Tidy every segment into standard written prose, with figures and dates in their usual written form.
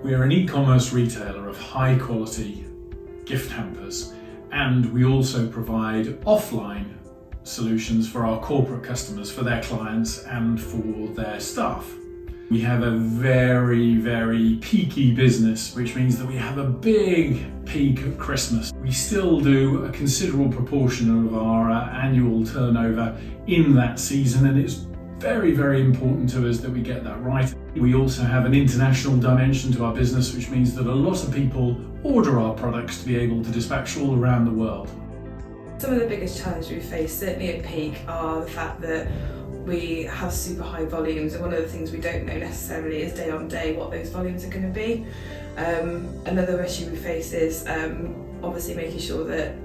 We are an e-commerce retailer of high quality gift hampers, and we also provide offline solutions for our corporate customers, for their clients and for their staff. We have a very, very peaky business, which means that we have a big peak at Christmas. We still do a considerable proportion of our annual turnover in that season, and it's very, very important to us that we get that right. We also have an international dimension to our business, which means that a lot of people order our products to be able to dispatch all around the world. Some of the biggest challenges we face, certainly at peak, are the fact that we have super high volumes, and one of the things we don't know necessarily is day on day what those volumes are going to be. Another issue we face is obviously making sure that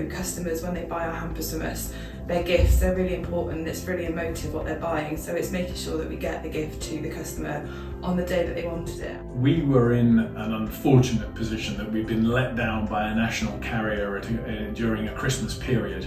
customers, when they buy our hampers from us, their gifts, they're really important. It's really emotive what they're buying, so it's making sure that we get the gift to the customer on the day that they wanted it. We were in an unfortunate position that we'd been let down by a national carrier during a Christmas period,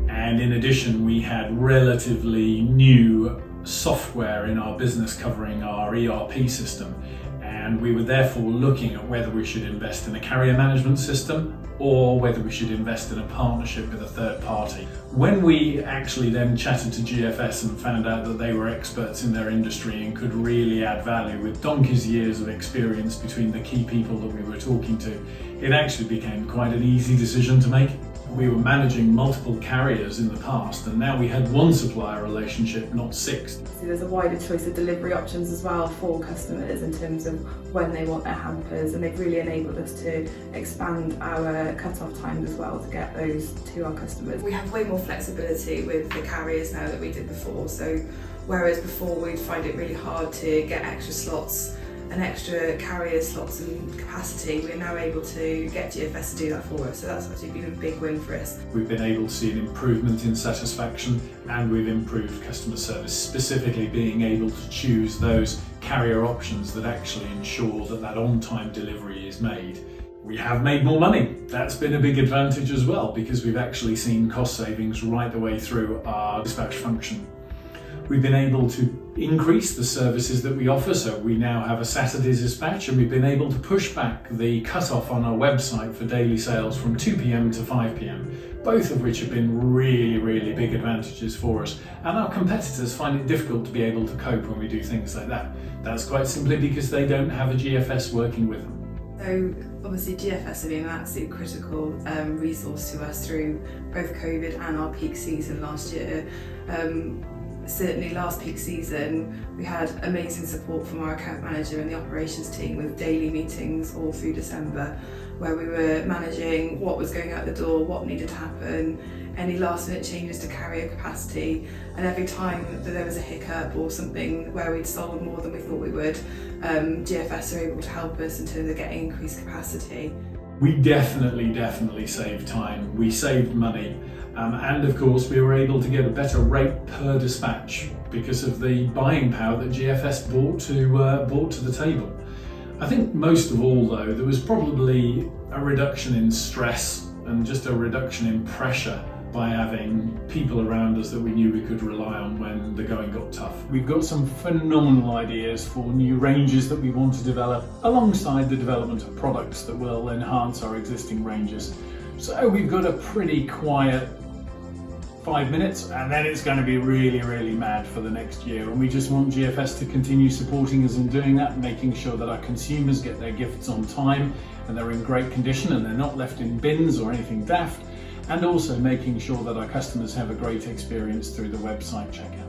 and in addition we had relatively new software in our business covering our ERP system, and we were therefore looking at whether we should invest in a carrier management system or whether we should invest in a partnership with a third party. When we actually then chatted to GFS and found out that they were experts in their industry and could really add value with donkey's years of experience between the key people that we were talking to, it actually became quite an easy decision to make. We were managing multiple carriers in the past, and now we had one supplier relationship, not six. So there's a wider choice of delivery options as well for customers in terms of when they want their hampers, and they've really enabled us to expand our cut-off times as well to get those to our customers. We have way more flexibility with the carriers now than we did before, so whereas before we'd find it really hard to get extra slots and extra carrier slots and capacity, we're now able to get GFS to do that for us, so that's actually been a big win for us. We've been able to see an improvement in satisfaction, and we've improved customer service, specifically being able to choose those carrier options that actually ensure that that on-time delivery is made. We have made more money. That's been a big advantage as well, because we've actually seen cost savings right the way through our dispatch function. We've been able to increase the services that we offer, so we now have a Saturday dispatch, and we've been able to push back the cut-off on our website for daily sales from 2 p.m. to 5 p.m, both of which have been really, really big advantages for us. And our competitors find it difficult to be able to cope when we do things like that. That's quite simply because they don't have a GFS working with them. So obviously GFS have been an absolute critical resource to us through both COVID and our peak season last year. Certainly last peak season we had amazing support from our account manager and the operations team with daily meetings all through December, where we were managing what was going out the door, what needed to happen, any last minute changes to carrier capacity, and every time that there was a hiccup or something where we'd sold more than we thought we would, GFS are able to help us in terms of getting increased capacity. We definitely saved time, we saved money. And of course we were able to get a better rate per dispatch because of the buying power that GFS brought to the table. I think most of all though, there was probably a reduction in stress and just a reduction in pressure by having people around us that we knew we could rely on when the going got tough. We've got some phenomenal ideas for new ranges that we want to develop alongside the development of products that will enhance our existing ranges. So we've got a pretty quiet 5 minutes, and then it's going to be really mad for the next year, and we just want GFS to continue supporting us in doing that, making sure that our consumers get their gifts on time and they're in great condition and they're not left in bins or anything daft, and also making sure that our customers have a great experience through the website checkout.